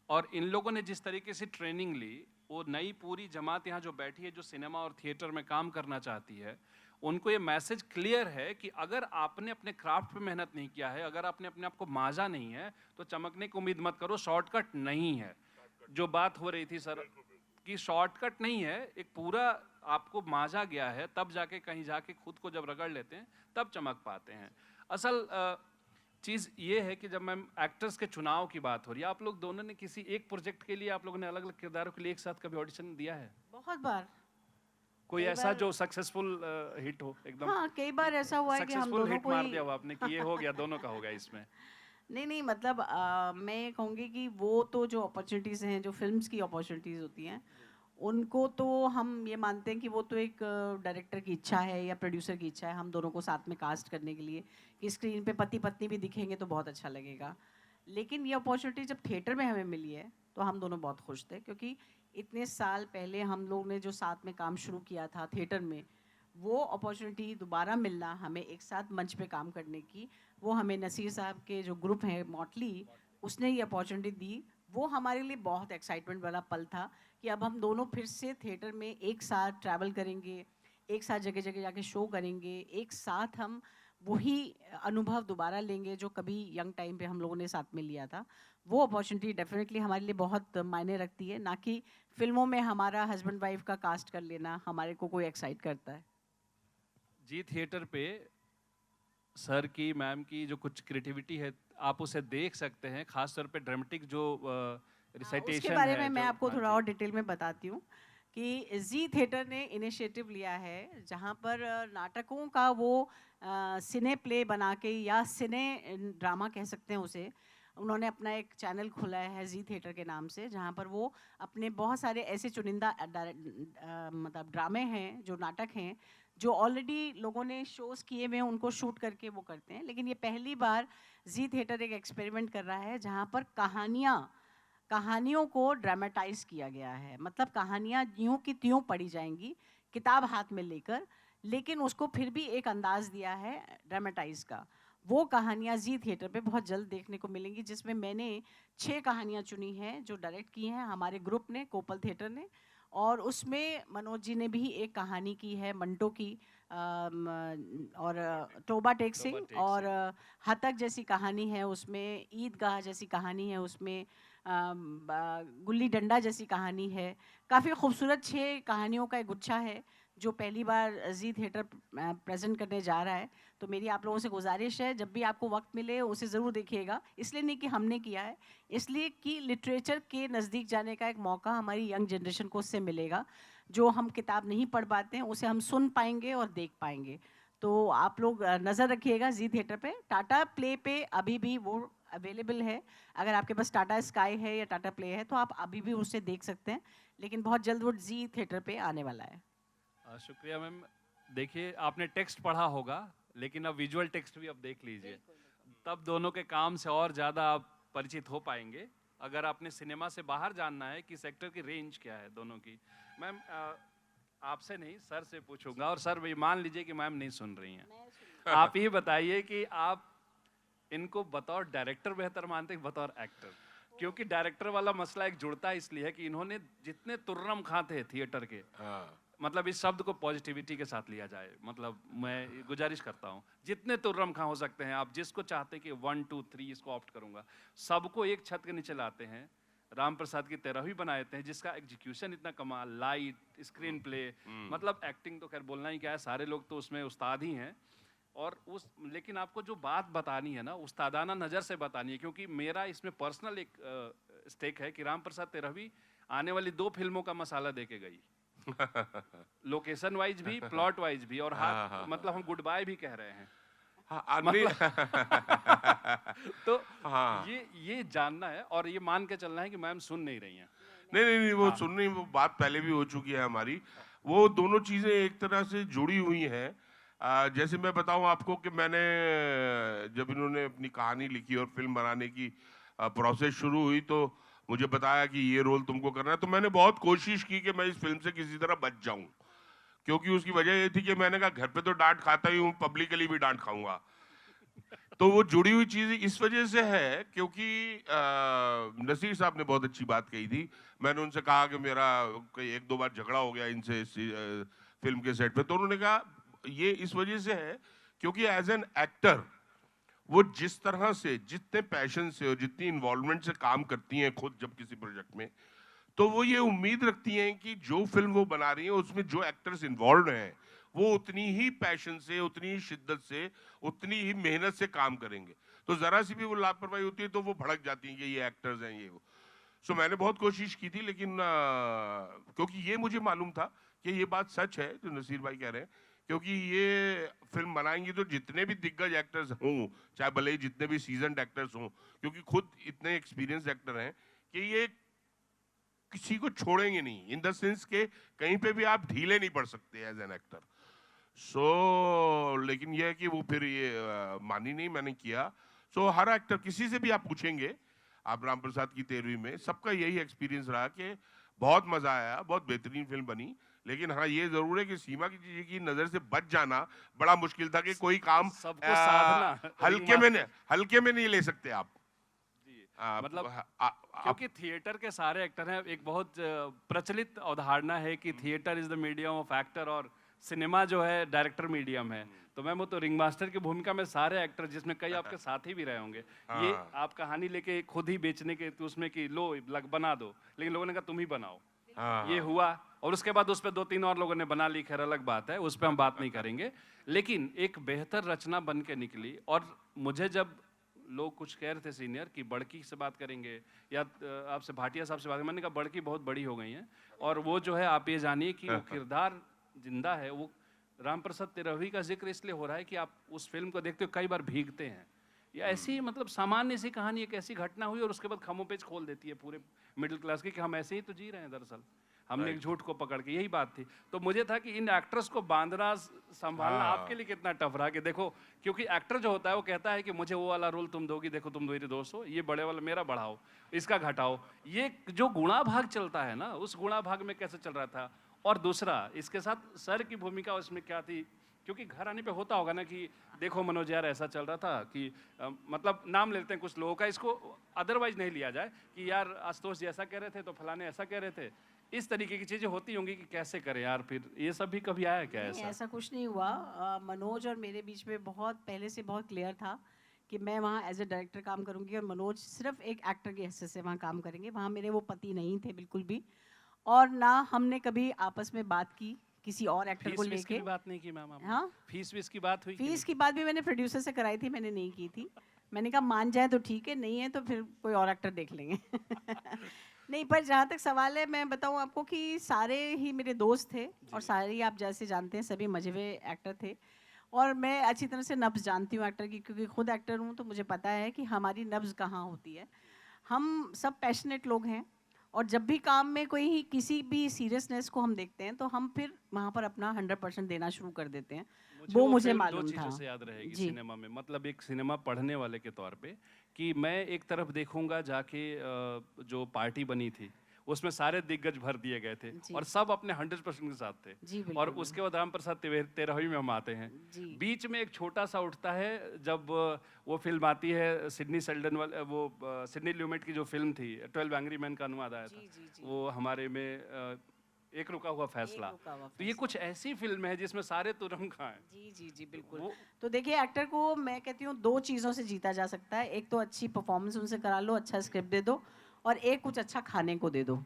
और इन लोगों ने जिस तरीके से ट्रेनिंग ली, वो नई पूरी जमात यहाँ जो बैठी है जो सिनेमा और थिएटर में काम करना चाहती है, उनको ये मैसेज क्लियर है कि अगर आपने अपने क्राफ्ट पे मेहनत नहीं किया है, अगर आपने अपने आप को मांझा नहीं है, तो चमकने की उम्मीद मत करो। शॉर्टकट नहीं है। जो बात हो रही थी सर कि शॉर्टकट नहीं है, एक पूरा आपको मांझा गया है, तब जाके कहीं जाके खुद को जब रगड़ लेते हैं तब चमक पाते हैं। असल चीज़ ये है कि जब मैम एक्टर्स के चुनाव की बात हो रही है, आप लोग दोनों ने किसी एक प्रोजेक्ट के लिए आप लोगों ने अलग अलग किरदारों के लिए एक साथ कभी ऑडिशन दिया है? बहुत बार। कोई कई ऐसा बार जो सक्सेसफुल हिट हो एकदम? हाँ, कई बार ऐसा हुआ है कि हम सक्सेसफुल दोनों हिट को मार ही दिया हो आपने कि ये हो गया, दोनों का हो गया इसमें? नहीं नहीं, मतलब मैं ये कहूँगी कि वो तो जो अपॉर्चुनिटीज़ हैं, जो फिल्म्स की अपॉर्चुनिटीज़ होती हैं, उनको तो हम ये मानते हैं कि वो तो एक डायरेक्टर की इच्छा है या प्रोड्यूसर की इच्छा है हम दोनों को साथ में कास्ट करने के लिए, कि स्क्रीन पे पति पत्नी भी दिखेंगे तो बहुत अच्छा लगेगा। लेकिन ये अपॉर्चुनिटी जब थिएटर में हमें मिली है तो हम दोनों बहुत खुश थे, क्योंकि इतने साल पहले हम लोग ने जो साथ में काम शुरू किया था थिएटर में, वो अपॉर्चुनिटी दोबारा मिलना हमें एक साथ मंच पे काम करने की, वो हमें नसीर साहब के जो ग्रुप है मॉटली, उसने ये अपॉर्चुनिटी दी। वो हमारे लिए बहुत एक्साइटमेंट वाला पल था कि अब हम दोनों फिर से थिएटर में एक साथ ट्रैवल करेंगे, एक साथ जगह जगह जाके शो करेंगे, एक साथ हम वही अनुभव दोबारा लेंगे जो कभी यंग टाइम पे हम लोगों ने साथ में लिया था। वो अपॉर्चुनिटी डेफिनेटली हमारे लिए बहुत मायने रखती है, ना कि फिल्मों में हमारा हस्बैंड वाइफ का कास्ट कर लेना हमारे को कोई एक्साइट करता है। जी थिएटर पे सर की मैम की जो कुछ क्रिएटिविटी है आप उसे देख सकते हैं, खास तौर पे ड्रामेटिक जो रिसाइटेशन उसके बारे है में मैं जो, आपको हाँ थोड़ा जी। और डिटेल में बताती हूँ कि जी थिएटर ने इनिशिएटिव लिया है जहाँ पर नाटकों का वो सिने प्ले बना के या सिने ड्रामा कह सकते हैं उसे, उन्होंने अपना एक चैनल खोला है जी थिएटर के नाम से, जहाँ पर वो अपने बहुत सारे ऐसे चुनिंदा मतलब ड्रामे हैं, जो नाटक हैं, जो ऑलरेडी लोगों ने शोज़ किए हुए हैं, उनको शूट करके वो करते हैं। लेकिन ये पहली बार जी थिएटर एक एक्सपेरिमेंट कर रहा है जहाँ पर कहानियों को ड्रामेटाइज किया गया है। मतलब कहानियाँ यूं की त्यों पढ़ी जाएंगी किताब हाथ में लेकर, लेकिन उसको फिर भी एक अंदाज दिया है ड्रामेटाइज का। वो कहानियाँ जी थिएटर पे बहुत जल्द देखने को मिलेंगी, जिसमें मैंने 6 कहानियाँ चुनी हैं जो डायरेक्ट की हैं हमारे ग्रुप ने, कोपल थिएटर ने, और उसमें मनोज जी ने भी एक कहानी की है मंटो की, और टोबा टेक सिंह, और हतक जैसी कहानी है उसमें, ईदगाह जैसी कहानी है उसमें, गुल्ली डंडा जैसी कहानी है। काफ़ी खूबसूरत 6 कहानियों का एक गुच्छा है जो पहली बार जी थिएटर प्रेजेंट करने जा रहा है। तो मेरी आप लोगों से गुजारिश है, जब भी आपको वक्त मिले उसे ज़रूर देखिएगा। इसलिए नहीं कि हमने किया है, इसलिए कि लिटरेचर के नज़दीक जाने का एक मौका हमारी यंग जनरेशन को उससे मिलेगा। जो हम किताब नहीं पढ़ पाते हैं उसे हम सुन पाएंगे और देख पाएंगे। तो आप लोग नज़र रखिएगा जी थिएटर पे। टाटा प्ले पे अभी भी वो अवेलेबल है, अगर आपके पास टाटा स्काई है या टाटा प्ले है तो आप अभी भी उसे देख सकते हैं, लेकिन बहुत जल्द वो जी थिएटर पे आने वाला है। शुक्रिया मैम। देखिए आपने टेक्स्ट पढ़ा होगा, लेकिन अब विजुअल टेक्स्ट भी अब देख लीजिए, तब दोनों के काम से और ज़्यादा आप परिचित हो पाएंगे। अगर आपने सिनेमा से बाहर जानना है कि सेक्टर की रेंज क्या है दोनों की, मैम आपसे नहीं सर से पूछूंगा, और सर भी मान लीजिए कि मैम नहीं सुन रही हैं, आप ही बताइए कि आप इनको बतौर डायरेक्टर बेहतर मानते हैं बतौर एक्टर? क्योंकि डायरेक्टर वाला मसला एक जुड़ता इसलिए है कि इन्होंने जितने तुर्रम खां थे थिएटर के, मतलब इस शब्द को पॉजिटिविटी के साथ लिया जाए, मतलब मैं गुजारिश करता हूँ जितने तुर्रम खां हो सकते हैं, आप जिसको चाहते हैं कि 1 2 3 इसको ऑप्ट करूंगा, सबको एक छत के नीचे लाते हैं। राम प्रसाद की 13वीं बनाए थे, जिसका एग्जीक्यूशन इतना कमाल, लाइट, स्क्रीन प्ले, मतलब एक्टिंग तो खैर बोलना ही क्या है, सारे लोग तो उसमें उस्ताद ही हैं। और उस लेकिन आपको जो बात बतानी है ना, उस्तादाना नज़र से बतानी है, क्योंकि मेरा इसमें पर्सनल एक स्टेक है कि राम प्रसाद 13वीं आने वाली 2 फिल्मों का मसाला दे के गई, लोकेशन वाइज भी, प्लॉट वाइज भी, और मतलब हम गुड बाय भी कह रहे हैं। हाँ, तो हाँ। ये जानना है और ये मान के चलना है कि मैम सुन नहीं रही हैं। नहीं, वो सुन नहीं, वो बात पहले भी हो चुकी है हमारी। वो दोनों चीज़ें एक तरह से जुड़ी हुई हैं। जैसे मैं बताऊँ आपको कि मैंने जब इन्होंने अपनी कहानी लिखी और फ़िल्म बनाने की प्रोसेस शुरू हुई, तो मुझे बताया कि ये रोल तुमको करना है, तो मैंने बहुत कोशिश की कि मैं इस फ़िल्म से किसी तरह बच जाऊँ। क्योंकि उसकी वजह ये थी कि मैंने कहा घर पे तो डाँट खाता ही हूँ, पब्लिकली भी डाँट खाऊँगा। तो वो जुड़ी हुई चीज़ इस वजह से है क्योंकि नसीर साहब ने बहुत अच्छी बात कही थी। मैंने उनसे कहा कि मेरा कई 1-2 बार झगड़ा हो गया इनसे फ़िल्म के सेट पे, तो उन्होंने कहा ये इस वजह से है क्योंकि एज़ एन एक्टर वो जिस तरह से, जितने पैशन से और जितनी इन्वॉल्वमेंट से काम करती हैं खुद जब किसी प्रोजेक्ट में, तो वो ये उम्मीद रखती हैं कि जो फ़िल्म वो बना रही हैं उसमें जो एक्टर्स इन्वॉल्व्ड हैं, वो उतनी ही पैशन से, उतनी ही शिद्दत से, उतनी ही मेहनत से काम करेंगे। तो ज़रा-सी भी वो लापरवाही होती है तो वो भड़क जाती हैं कि ये एक्टर्स हैं, ये वो। सो मैंने बहुत कोशिश की थी, लेकिन क्योंकि ये मुझे मालूम था कि ये बात सच है जो नसीर भाई कह रहे हैं, क्योंकि ये फ़िल्म बनाएँगी तो जितने भी दिग्गज एक्टर्स हों, चाहे भले ही जितने भी सीज़न्ड एक्टर्स हों, क्योंकि खुद इतने एक्सपीरियंस्ड एक्टर हैं कि ये किसी को छोड़ेंगे नहीं, इन द सेंस के कहीं पे भी आप ढीले नहीं पड़ सकते एज एन एक्टर। लेकिन ये है कि वो फिर ये मानी नहीं, मैंने किया। हर एक्टर, किसी से भी आप पूछेंगे, आप राम प्रसाद की 13वीं में सबका यही एक्सपीरियंस रहा कि बहुत मजा आया, बहुत बेहतरीन फिल्म बनी, लेकिन हाँ ये जरूर है कि सीमा की नजर से बच जाना बड़ा मुश्किल था कि कोई काम सबको साधना हल्के में नहीं ले सकते आप। मतलब क्योंकि थिएटर के सारे एक्टर हैं, एक बहुत प्रचलित अवधारणा है कि theatre is the medium of actor और सिनेमा जो है डायरेक्टर मीडियम है। तो मैम वो तो रिंग मास्टर की भूमिका में सारे एक्टर, जिसमें कई आपके साथी भी रहे होंगे, ये आप कहानी लेके खुद ही बेचने के तो उसमें कि लो लग बना दो, लेकिन लोगों ने कहा तुम ही बनाओ। ये हुआ और उसके बाद उस पर 2-3 और लोगों ने बना ली, खैर अलग बात है, उस पर हम बात नहीं करेंगे, लेकिन एक बेहतर रचना बन के निकली। और मुझे जब लोग कुछ कह रहे थे सीनियर कि बड़की से बात करेंगे या आपसे भाटिया साहब से बात करेंगे, मैंने कहा बड़की बहुत बड़ी हो गई हैं और वो जो है आप ये जानिए कि वो किरदार जिंदा है। वो राम प्रसाद 13वीं का जिक्र इसलिए हो रहा है कि आप उस फिल्म को देखते हो कई बार भीगते हैं, या ऐसी मतलब सामान्य सी कहानी, एक ऐसी घटना हुई और उसके बाद खमों पेच खोल देती है पूरे मिडिल क्लास की कि हम ऐसे ही तो जी रहे हैं, दरअसल हमने एक झूठ को पकड़ के, यही बात थी। तो मुझे था कि इन एक्टर्स को बांधना संभालना आपके लिए कितना टफ रहा कि देखो, क्योंकि एक्टर जो होता है वो कहता है कि मुझे वो वाला रोल तुम दोगी, देखो तुम मेरे दोस्त हो, ये बड़े वाला मेरा बढ़ाओ, इसका घटाओ। ये जो गुणा भाग चलता है ना, उस गुणा भाग में कैसे चल रहा था। और दूसरा इसके साथ सर की भूमिका उसमें क्या थी, क्योंकि घर आने पे होता होगा ना कि देखो मनोज यार ऐसा चल रहा था कि मतलब नाम लेते हैं कुछ लोगों का, इसको अदरवाइज नहीं लिया जाए कि यार आशुतोष जी ऐसा कह रहे थे तो फलाने ऐसा कह रहे थे, इस तरीके की चीजें होती होंगी कि कैसे करें यार, फिर ये सब भी कभी आया क्या ऐसा? ऐसा कुछ नहीं हुआ। मनोज और मेरे बीच में बहुत पहले से बहुत क्लियर था कि मैं वहाँ एज ए डायरेक्टर काम करूँगी और मनोज सिर्फ एक एक्टर की हैसियत से वहाँ काम करेंगे। वहाँ मेरे वो पति नहीं थे बिल्कुल भी, और ना हमने कभी आपस में बात की किसी और एक्टर को फीस की लेके। भी बात नहीं की मैम आपने? हाँ, फीस की बात हुई? फीस की बात भी मैंने प्रोड्यूसर से कराई थी, मैंने नहीं की थी। मैंने कहा मान जाए तो ठीक है, नहीं है तो फिर कोई और एक्टर देख लेंगे। नहीं, पर जहाँ तक सवाल है, मैं बताऊँ आपको कि सारे ही मेरे दोस्त थे और सारे ही आप जैसे जानते हैं सभी मजे हुए एक्टर थे, और मैं अच्छी तरह से नब्ज़ जानती हूँ एक्टर की, क्योंकि खुद एक्टर हूँ तो मुझे पता है कि हमारी नब्ज़ कहाँ होती है। हम सब पैशनेट लोग हैं और जब भी काम में कोई ही किसी भी सीरियसनेस को हम देखते हैं तो हम फिर वहाँ पर अपना 100% देना शुरू कर देते हैं। वो मुझे मालूम था। 2 चीज़ों से याद रहेगी सिनेमा में, मतलब एक सिनेमा पढ़ने वाले के तौर पे, कि मैं एक तरफ देखूंगा जाके जो पार्टी बनी थी उसमें सारे दिग्गज भर दिए गए थे और सब अपने 100% के साथ थे, और उसके बाद राम प्रसाद 13वीं में हम आते हैं। बीच में एक छोटा सा उठता है जब वो फिल्म आती है सिडनी सेल्डन वाले, वो सिडनी ल्यूमेट की जो फिल्म थी 12 एंग्री मैन का अनुवाद आया था, वो हमारे में एक रुका हुआ फैसला। तो ये कुछ ऐसी फिल्म है जिसमें सारे तुरंग खां हैं। जी जी जी बिल्कुल। तो देखिए, एक्टर को मैं कहती हूँ 2 चीज़ों से जीता जा सकता है। एक तो अच्छी परफॉर्मेंस उनसे करा लो, अच्छा स्क्रिप्ट दे दो, और एक कुछ अच्छा खाने को दे दो।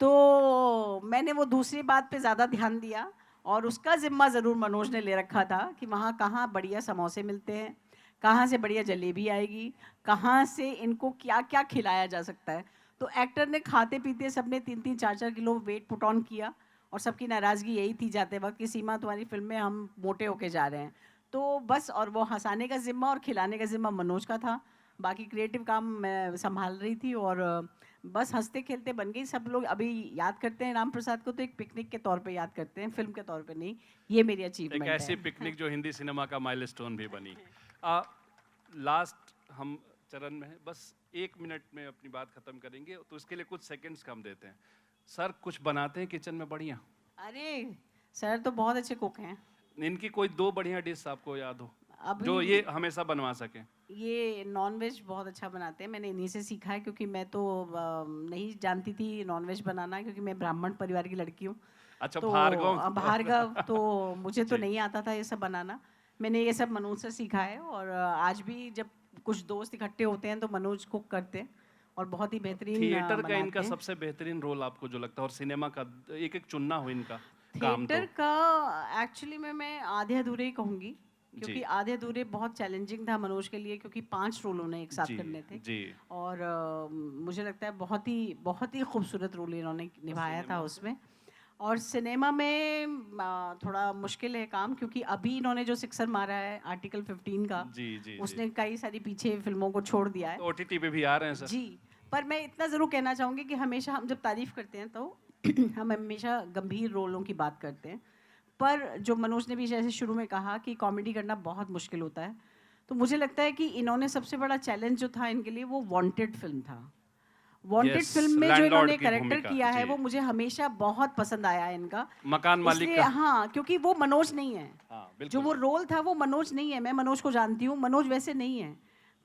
तो मैंने वो दूसरी बात पे ज़्यादा ध्यान दिया और उसका ज़िम्मा ज़रूर मनोज ने ले रखा था कि वहाँ कहाँ बढ़िया समोसे मिलते हैं, कहाँ से बढ़िया जलेबी आएगी, कहाँ से इनको क्या क्या खिलाया जा सकता है। तो एक्टर ने खाते पीते सबने 3-3 4-4 किलो वेट पुट ऑन किया और सबकी नाराज़गी यही थी जाते वक्त कि सीमा तुम्हारी फिल्म में हम मोटे होके जा रहे हैं। तो बस और वो हंसाने का ज़िम्मा और खिलाने का ज़िम्मा मनोज का था। बाकी क्रिएटिव काम मैं संभाल रही थी और बस हंसते खेलते बन गई। सब लोग अभी याद करते हैं राम प्रसाद को तो एक पिकनिक के तौर पे याद करते हैं, फिल्म के तौर पे नहीं। ये मेरी एक अचीवमेंट ऐसी है। पिकनिक जो हिंदी सिनेमा का माइलस्टोन भी बनी। लास्ट हम चरण में हैं, बस 1 मिनट में अपनी बात खत्म करेंगे, तो इसके लिए कुछ सेकंड्स कम देते हैं। सर कुछ बनाते हैं किचन में बढ़िया? अरे सर तो बहुत अच्छे कुक हैं। इनकी कोई 2 बढ़िया डिश आपको याद हो अभी जो ये हमेशा बनवा सके? ये नॉनवेज बहुत अच्छा बनाते हैं, मैंने इन्हीं से सीखा है क्योंकि मैं तो नहीं जानती थी नॉनवेज बनाना क्योंकि मैं ब्राह्मण परिवार की लड़की हूँ। अच्छा, तो भार्गव। भार्गव तो मुझे तो जी। नहीं आता था ये सब बनाना। मैंने ये सब मनोज से सीखा है और आज भी जब कुछ दोस्त इकट्ठे होते हैं तो मनोज कुक करते हैं और बहुत ही बेहतरीन थिएटर का बनाते इनका हैं। सबसे बेहतरीन रोल आपको जो लगता है, और सिनेमा का एक एक चुनना हो इनका काम तो? थिएटर का एक्चुअली में मैं आधे अधूरे ही कहूँगी क्योंकि जी आधे अधूरे बहुत चैलेंजिंग था मनोज के लिए क्योंकि 5 रोल उन्हें एक साथ जी करने थे जी। और मुझे लगता है बहुत ही खूबसूरत रोल इन्होंने निभाया था उसमें। और सिनेमा में थोड़ा मुश्किल है काम क्योंकि अभी इन्होंने जो सिक्सर मारा है आर्टिकल 15 का, जी जी जी। उसने कई सारी पीछे फिल्मों को छोड़ दिया है। तो ओटीटी पे भी आ रहे हैं सर? जी, पर मैं इतना ज़रूर कहना चाहूँगी कि हमेशा हम जब तारीफ़ करते हैं तो हम हमेशा गंभीर रोलों की बात करते हैं। पर जो मनोज ने भी जैसे शुरू में कहा कि कॉमेडी करना बहुत मुश्किल होता है, तो मुझे लगता है कि इन्होंने सबसे बड़ा चैलेंज जो था इनके लिए वो वांटेड फ़िल्म था। वांटेड यस, फ़िल्म में जो लैंडलॉर्ड इन्होंने की कैरेक्टर भूमिका। किया है जी। वो मुझे हमेशा बहुत पसंद आया है इनका। मकान मालिक इसलिए का। हाँ, क्योंकि वो मनोज नहीं है। हाँ जो वो बिल्कुल। रोल था वो मनोज नहीं है। मैं मनोज को जानती हूँ, मनोज वैसे नहीं है।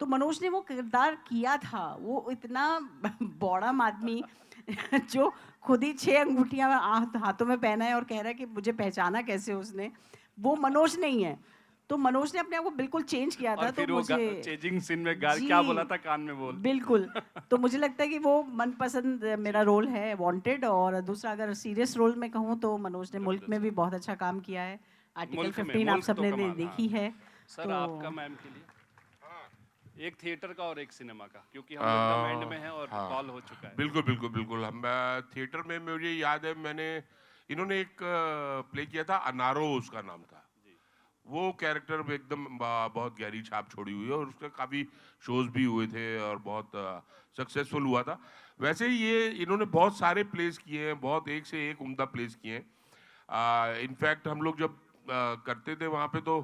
तो मनोज ने वो किरदार किया था, वो इतना बौड़म आदमी जो खुद ही 6 अंगूठियाँ हाथों में पहना है और कह रहा है कि मुझे पहचाना कैसे उसने, वो मनोज नहीं है। तो मनोज ने अपने आप को बिल्कुल चेंज किया था और तो फिर वो मुझे चेजिंग सीन में क्या जी, बोला था कान में बोल? बिल्कुल। तो मुझे लगता है कि वो मनपसंद मेरा रोल है वांटेड और दूसरा अगर सीरियस रोल में कहूँ तो मनोज ने मुल्क में भी बहुत अच्छा काम किया है। आर्टिकल 15 आप मुल्क तो सबने कमाल। हाँ। देखी है। सर तो आपका मैम के लिए एक थिएटर का और एक सिनेमा का, क्योंकि हम लोग द एंड में हैं और हाँ कॉल हो चुका है। बिल्कुल बिल्कुल बिल्कुल। हम थिएटर में मुझे याद है मैंने इन्होंने एक प्ले किया था, अनारो उसका नाम था। वो कैरेक्टर में एकदम बहुत गहरी छाप छोड़ी हुई है और उसके काफ़ी शोज भी हुए थे और बहुत सक्सेसफुल हुआ था। वैसे ही ये इन्होंने बहुत सारे प्लेस किए हैं, बहुत एक से एक उम्दा प्लेस किए हैं। इनफैक्ट हम लोग जब करते थे वहाँ पे तो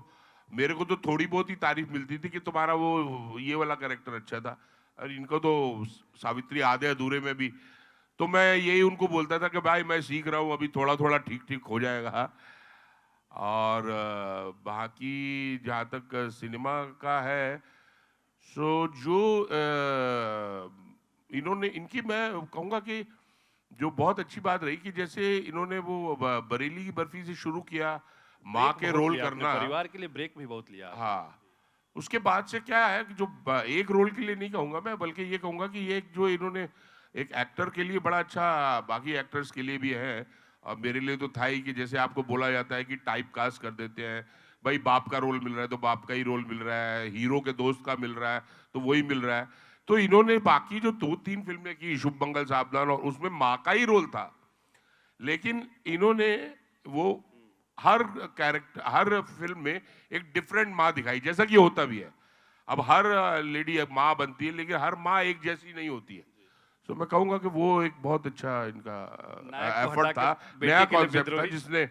मेरे को तो थोड़ी बहुत ही तारीफ मिलती थी कि तुम्हारा वो ये वाला कैरेक्टर अच्छा था, और इनको तो सावित्री आधे अधूरे में भी। तो मैं यही उनको बोलता था कि भाई मैं सीख रहा हूँ, अभी थोड़ा थोड़ा ठीक ठीक हो जाएगा। और बाकी जहाँ तक सिनेमा का है, सो जो इन्होंने इनकी मैं कहूँगा कि जो बहुत अच्छी बात रही कि जैसे इन्होंने वो बरेली की बर्फी से शुरू किया माँ ब्रेक के बहुत रोल लिया आपने, करना। परिवार के लिए ब्रेक भी बहुत लिया आपने। हाँ, उसके बाद से क्या है कि जो एक रोल के लिए नहीं कहूँगा मैं, बल्कि ये कहूँगा कि ये जो इन्होंने एक एक्टर के लिए बड़ा अच्छा, बाकी एक्टर्स के लिए भी है और मेरे लिए तो था ही कि जैसे आपको बोला जाता है कि टाइप कास्ट कर देते हैं, भाई बाप का रोल मिल रहा है तो बाप का ही रोल मिल रहा है, हीरो के दोस्त का मिल रहा है तो वही मिल रहा है। तो इन्होंने बाकी जो 2-3 फिल्में की, शुभ मंगल सावधान, और उसमें माँ का ही रोल था, लेकिन इन्होंने वो हर कैरेक्टर हर फिल्म में एक डिफरेंट माँ दिखाई, जैसा कि होता भी है। अब हर लेडी माँ बनती है लेकिन हर माँ एक जैसी नहीं होती है। तो मैं कहूँगा कि वो एक बहुत अच्छा इनका नायक को हटा एफर्ट के था, बेटे नया के लिए कॉन्सेप्ट था विद्रोही। जिसने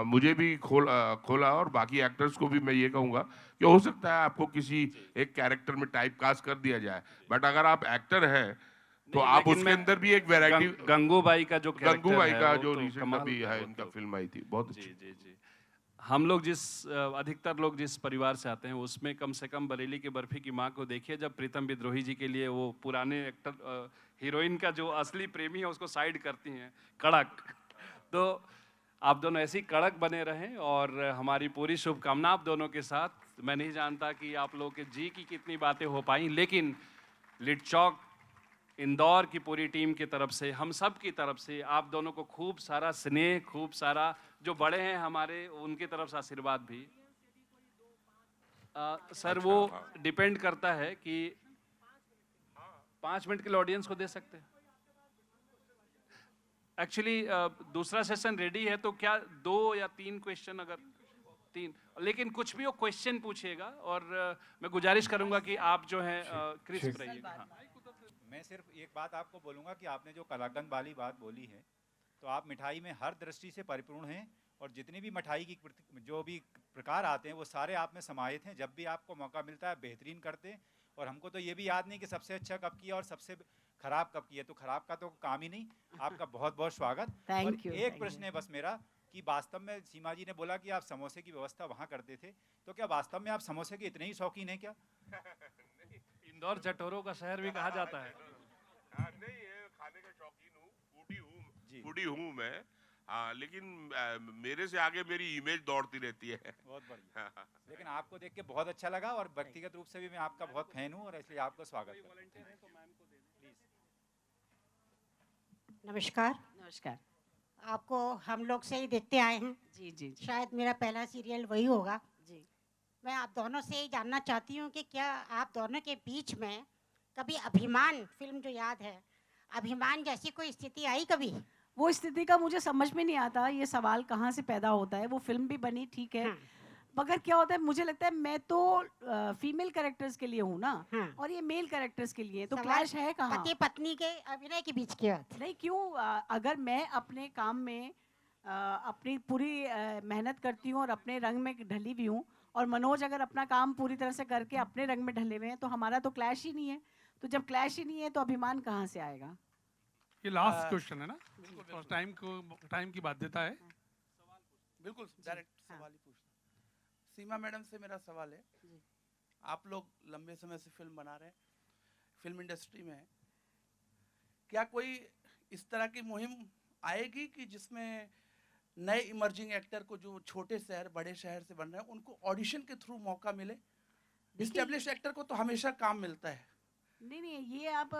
मुझे भी खोला, और बाकी एक्टर्स को भी मैं ये कहूँगा कि हो सकता है आपको किसी एक कैरेक्टर में टाइप कास्ट कर दिया जाए, बट अगर आप एक्टर हैं तो नहीं, आप लेकिन उसके मैं अंदर भी एक वैरायटी। गंगूबाई का जो कैरेक्टर गंगूबाई है का वो जो तो रिसेंट कमाल अभी था, है वो इनका तो। फिल्म आई थी, बहुत जी अच्छी। जी जी। हम लोग अधिकतर लोग जिस परिवार से आते हैं उसमें कम से कम बरेली की बर्फी की माँ को देखिए, जब प्रीतम विद्रोही जी के लिए वो पुराने एक्टर हीरोइन का जो असली प्रेमी है उसको साइड करती हैं, कड़क। तो आप दोनों ऐसी कड़क बने रहें और हमारी पूरी शुभकामना आप दोनों के साथ। मैं नहीं जानता कि आप लोगों के जी की कितनी बातें हो पाई, लेकिन लिट चौक इंदौर की पूरी टीम की तरफ से, हम सब की तरफ से आप दोनों को खूब सारा स्नेह, खूब सारा, जो बड़े हैं हमारे उनकी तरफ से आशीर्वाद भी। सर वो डिपेंड करता है कि 5 मिनट के लिए ऑडियंस को दे सकते हैं। एक्चुअली दूसरा सेशन रेडी है, तो क्या 2 या 3 क्वेश्चन, अगर 3, लेकिन कुछ भी हो क्वेश्चन पूछिएगा, और मैं गुजारिश करूंगा कि आप जो है क्रिस्प रहिएगा। हाँ। मैं सिर्फ एक बात आपको बोलूँगा कि आपने जो कलाकंद वाली बात बोली है, तो आप मिठाई में हर दृष्टि से परिपूर्ण हैं, और जितनी भी मिठाई की जो भी प्रकार आते हैं वो सारे आप में समाहित हैं। जब भी आपको मौका मिलता है बेहतरीन करते हैं, और हमको तो ये भी याद नहीं कि सबसे अच्छा कब किया और सबसे खराब कब किया, तो खराब का तो काम ही नहीं। आपका बहुत बहुत स्वागत। Thank you. एक प्रश्न है बस मेरा कि वास्तव में सीमा जी ने बोला कि आप समोसे की व्यवस्था वहाँ करते थे, तो क्या वास्तव में आप समोसे के इतने ही शौकीन हैं क्या? इंदौर चटोरों का शहर भी कहा जाता है। नहीं, ये खाने का शौकीन हूँ, फूडी हूँ मैं। लेकिन मेरे से आगे मेरी इमेज दौड़ती रहती है। बहुत बढ़िया। लेकिन आपको देख के बहुत अच्छा लगा, और व्यक्तिगत रूप से भी मैं आपका बहुत फैन हूँ, और इसलिए आपका स्वागत है। नमस्कार। नमस्कार। आपको हम लोग से ही देखते आए हैं। जी जी जी शायद मेरा पहला सीरियल वही होगा। जी। मैं आप दोनों से ही जानना चाहती हूँ कि क्या आप दोनों के बीच में कभी अभिमान फिल्म जो याद है, अभिमान जैसी कोई स्थिति आई कभी? वो स्थिति का मुझे समझ में नहीं आता, ये सवाल कहाँ से पैदा होता है। वो फिल्म भी बनी, ठीक है, मगर क्या होता है, मुझे लगता है मैं तो फीमेल कैरेक्टर्स के लिए हूँ ना, और ये मेल कैरेक्टर्स के लिए, तो क्लैश है कहाँ? पति पत्नी के अभिनय के बीच की बात नहीं, क्यों? अगर मैं अपने काम में अपनी पूरी मेहनत करती हूँ और अपने रंग में ढली भी हूँ, और मनोज अगर अपना काम पूरी तरह से करके अपने रंग में ढले हुए हैं, तो हमारा तो क्लैश ही नहीं है। तो जब क्लैश ही नहीं है तो अभिमान कहाँ से आएगा? ये लास्ट क्वेश्चन है ना, और टाइम की बाध्यता है। बिल्कुल डायरेक्ट सवाल ही पूछना। सीमा मैडम से मेरा सवाल है, आप लोग लंबे समय से फिल्म बना रहे हैं, फिल्म इंडस्ट्री में हैं, क्या कोई इस तरह की मुहिम आएगी कि जिसमें नए इमर्जिंग एक्टर को, जो छोटे शहर बड़े शहर से बन रहे हैं, उनको ऑडिशन के थ्रू मौका मिले? एस्टेब्लिश एक्टर को तो हमेशा काम मिलता है। नहीं, ये आप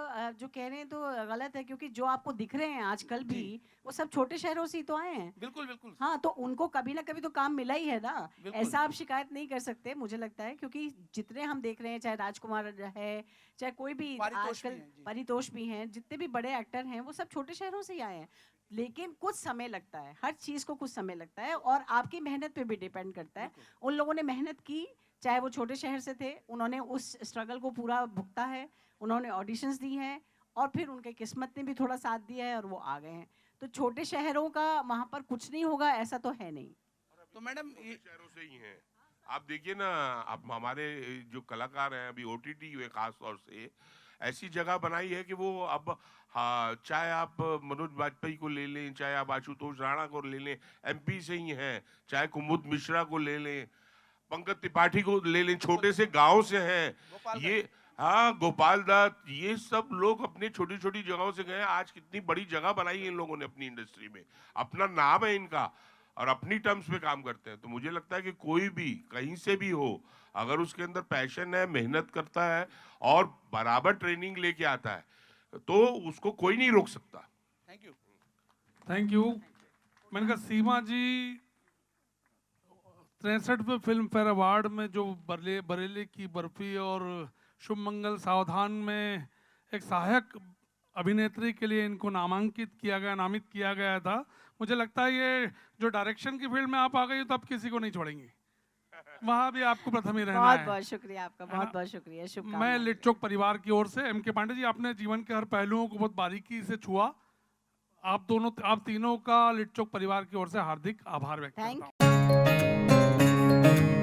जो कह रहे हैं तो गलत है, क्योंकि जो आपको दिख रहे हैं आजकल भी, वो सब छोटे शहरों से ही तो आए हैं। बिल्कुल बिल्कुल। हाँ, तो उनको कभी ना कभी तो काम मिला ही है ना। बिल्कुल। ऐसा आप शिकायत नहीं कर सकते, मुझे लगता है, क्योंकि जितने हम देख रहे हैं, चाहे राजकुमार है, चाहे कोई भी आजकल परितोष भी हैं, जितने भी बड़े एक्टर हैं, वो सब छोटे शहरों से ही आए हैं। लेकिन कुछ समय लगता है, हर चीज को कुछ समय लगता है, और आपकी मेहनत पे भी डिपेंड करता है। उन लोगों ने मेहनत की, चाहे वो छोटे शहर से थे, उन्होंने उस स्ट्रगल को पूरा भुगता है, उन्होंने ऑडिशंस दी हैं, और फिर उनके किस्मत ने भी थोड़ा साथ दिया है और वो आ गए हैं। तो छोटे शहरों का वहाँ पर कुछ नहीं होगा ऐसा तो है नहीं। तो मैडम ये शहरों से ही हैं। आप देखिए ना, आप हमारे जो कलाकार हैं अभी ओटीटी में खास तौर से ऐसी जगह बनाई है कि वो अब, हाँ, चाहे आप मनोज वाजपेयी को ले लें, चाहे आप आशुतोष राणा को ले लें, एमपी से ही हैं, चाहे कुमुद मिश्रा को ले लें, पंकज त्रिपाठी को ले लें, छोटे से गांव से हैं ये, हाँ, गोपाल दत्त, ये सब लोग अपनी छोटी छोटी जगहों से गए। आज कितनी बड़ी जगह बनाई है इन लोगों ने अपनी इंडस्ट्री में, अपना नाम है इनका, और अपनी टर्म्स पे काम करते हैं। तो मुझे लगता है कि कोई भी कहीं से भी हो, अगर उसके अंदर पैशन है, मेहनत करता है और बराबर ट्रेनिंग लेके आता है, तो उसको कोई नहीं रोक सकता। Thank you. मैंने कहा सीमा जी 63वें फिल्म फेयर अवार्ड में जो बरेली की बर्फी और शुभ मंगल सावधान में एक सहायक अभिनेत्री के लिए इनको नामित किया गया था। मुझे लगता है ये जो डायरेक्शन की फील्ड में आप आ गई तो अब किसी को नहीं छोड़ेंगी, वहाँ भी आपको प्रथम ही रहना बहुत है। बहुत शुक्रिया आपका, बहुत बहुत शुक्रिया, शुभकामनाएं। मैं लिट्टचोक परिवार की ओर से, एम के पांडे जी, आपने जीवन के हर पहलुओं को बहुत बारीकी से छुआ। आप तीनों का लिट्टचोक परिवार की ओर से हार्दिक आभार व्यक्त करता हूं। Thank you.